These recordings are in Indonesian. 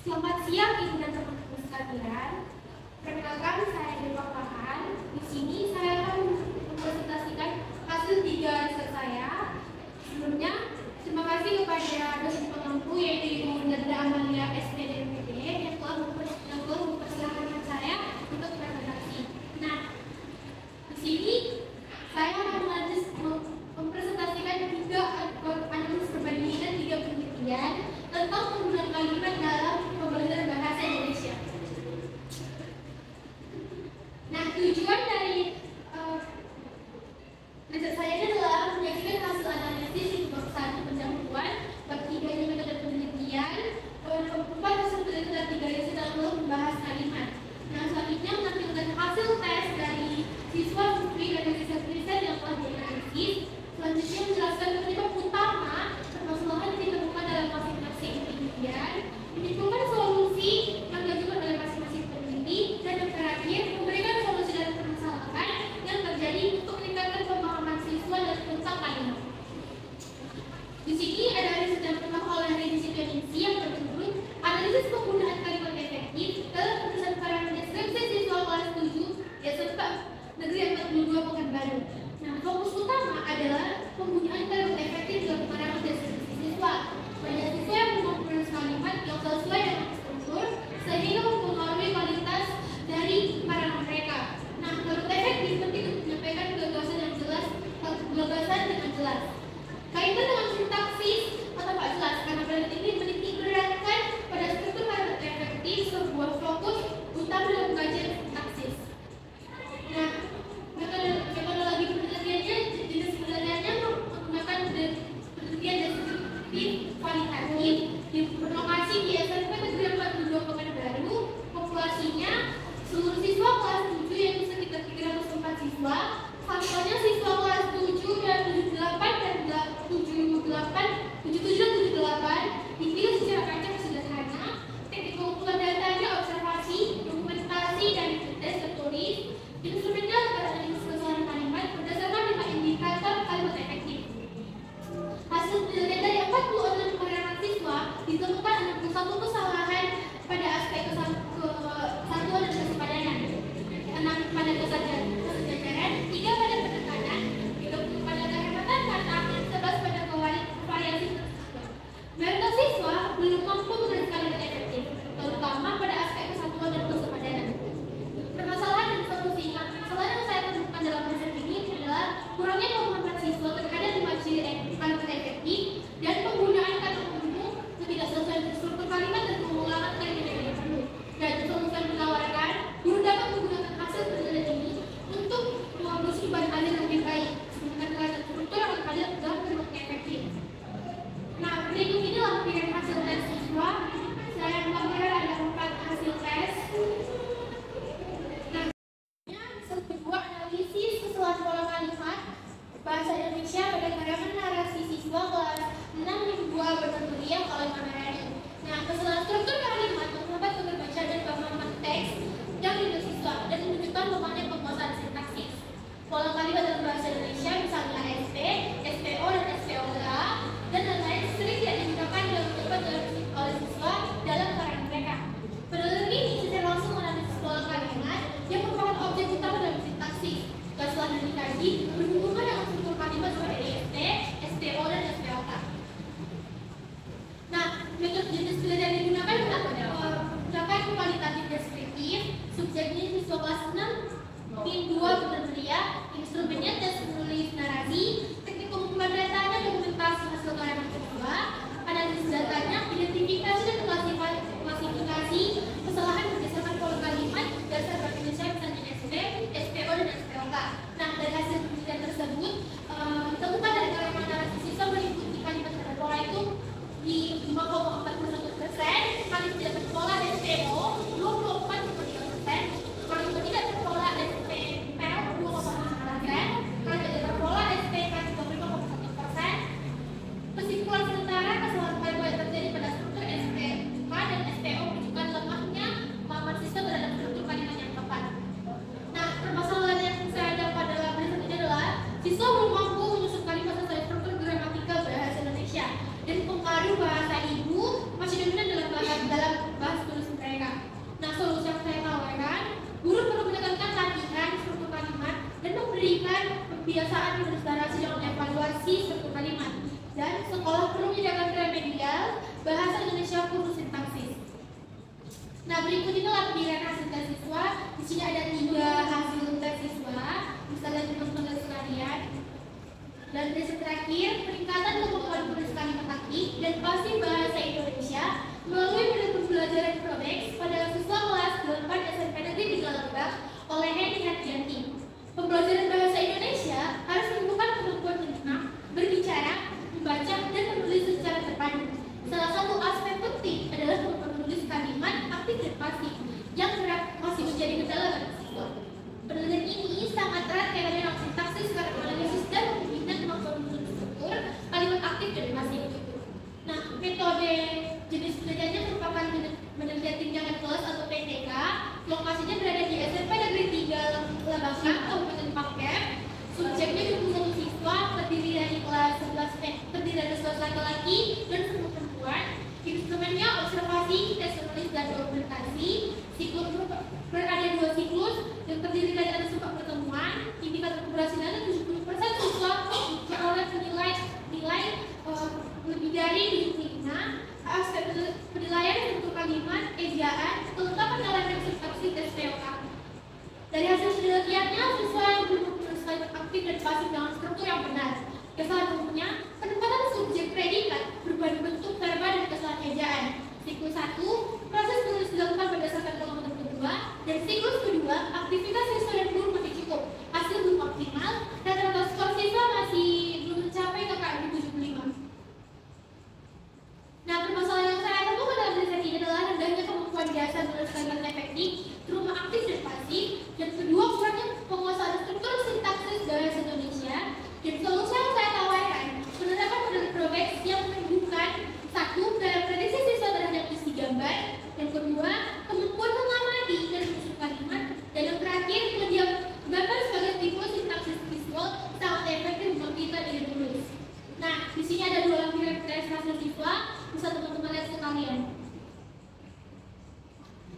Selamat siang Ibu dan teman-teman sekalian. Perkenalkan, saya Dewa Farhan. Di sini saya akan mempresentasikan hasil 3 riset saya. Sebelumnya, terima kasih kepada dosen pengampu yaitu Ibu Nanda Amalia SPD MPD yang telah mempersilahkan saya untuk presentasi. Nah, di sini saya akan mempresentasikan 3 analisis perbandingan dan 3 penelitian tentang penggunaan kalimat dalam pembelajaran bahasa Indonesia. Nah, tujuan dari riset saya ini adalah menyajikan hasil analisis bab 1 pendahuluan, bab 3 ini metode penelitian, bab 4 hasil penelitian dan 3 riset dalam membahas kalimat. Nah, selanjutnya menampilkan hasil tes dari siswa siswi dan riset yang telah dianalisis. Selanjutnya menjelaskan penyebab utama permasalahan yang ditemukan dalam masing-masing penelitian, menyebutkan solusi yang diajukan oleh masing-masing peneliti, dan yang terakhir memberikan solusi dari permasalahan yang terjadi untuk meningkatkan pemahaman siswa dan tentang kalimat. Di sini ada riset yang pertama oleh Redisiplininsi yang berjudul Analisis Penggunaan Kalimat Efektif dalam Penulisan Karangan Deskripsi Siswa kelas 7 SMK Negeri 42 Pekanbaru. Nah, fokus utama adalah penggunaan kalimat efektif dalam karangan deskripsi siswa. Banyak siswa yang menggunakan kalimat yang sesuai dengan struktur sehingga mempengaruhi kualitas dari karangan mereka. Nah, kalimat efektif penting untuk menyampaikan gagasan dengan jelas. Kaitan dengan sintaksis atau tak jelas karena peneliti ini menitik beratkan pada struktur kalimat Nah, berikut ini lampiran hasil tes siswa. Di sini ada 3 hasil tes siswa. Misalnya teman-teman sekalian. Dan tes terakhir, peningkatan kemampuan menulis kalimat aktif dan pasif bahasa Indonesia melalui metode pembelajaran Probex pada siswa kelas 8 SMP Negeri 3 Lebak oleh Heni Hardianti. Pembelajaran bahasa Indonesia harus menunjukkan kemampuan menyimak, berbicara, membaca, dan menulis secara terpadu. Salah satu aspek penting adalah kemampuan menulis kalimat aktif dan pasif yang kerap masih menjadi kendala bagi siswa. Penelitian ini sangat erat kaitannya dengan sintaksis, karakter analisis, dan pembinaan kemampuan menulis struktur kalimat aktif dan pasif. Nah, metode jenis penelitiannya merupakan penelitian tunjangan kelas atau PTK. Lokasinya berada di SMP Negeri 3 Labakan, Kabupaten Pakem. Subjeknya 21 siswa, terdiri dari kelas 11 laki-laki dan 10 perempuan. Instrumennya observasi, tes menulis, dan dokumentasi. Siklus berada 2 siklus yang terdiri dari ada 4 pertemuan. Indikator keberhasilan 70% siswa memperoleh nilai lebih dari 75. Aspek penilaian bentuk kalimat, ejaan, kelengkapan dalam representasi tes POK. Dari hasil penelitiannya, siswa yang belum menulis kalimat aktif dan pasif dengan struktur yang benar. Kesalahan umumnya, penempatan subjek predikat berupa bentuk verba dan kesalahan ejaan. Siklus 1, proses menulis dilakukan berdasarkan pengamatan kedua, dan siklus kedua, aktivitas siswa yang belum masih cukup. Hasil belum optimal, dan rata skor siswa masih belum mencapai KKM 75. Nah, permasalahan yang saya temukan dalam riset ini adalah rendahnya kemampuan dasar menulis kalimat efektif, terutama aktif dan pasif, dan kedua, kurangnya penguasaan struktur sintaksis bahasa Indonesia. Dan solusi yang saya tawarkan, penerapan metode Probex yang menunjukkan 1. Dalam prediksi siswa terhadap isi gambar, dan kedua, kemampuan mengamati dan menyusun kalimat, dan yang terakhir, mendiam gambar sebagai stimulus sintaksis visual sangat efektif untuk kita dengan menulis. Nah, di sini ada 2 lampiran tes hasil siswa, bisa teman-teman lihat sekalian.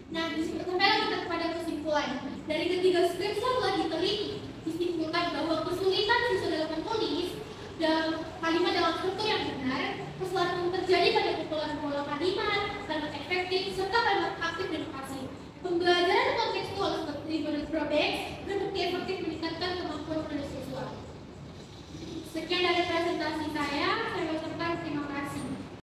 Nah, sampailah kita kepada kesimpulan. Dari ketiga skripsi yang telah diteliti, disimpulkan bahwa kesulitan siswa dalam menulis dan kalimat dalam struktur yang benar, kesalahan yang terjadi pada kumpulan pola kalimat efektif, serta kalimat aktif dan pasif. Pembelajaran kontekstual seperti metode Probex terbukti efektif meningkatkan kemampuan menulis siswa. Sekian dari presentasi saya.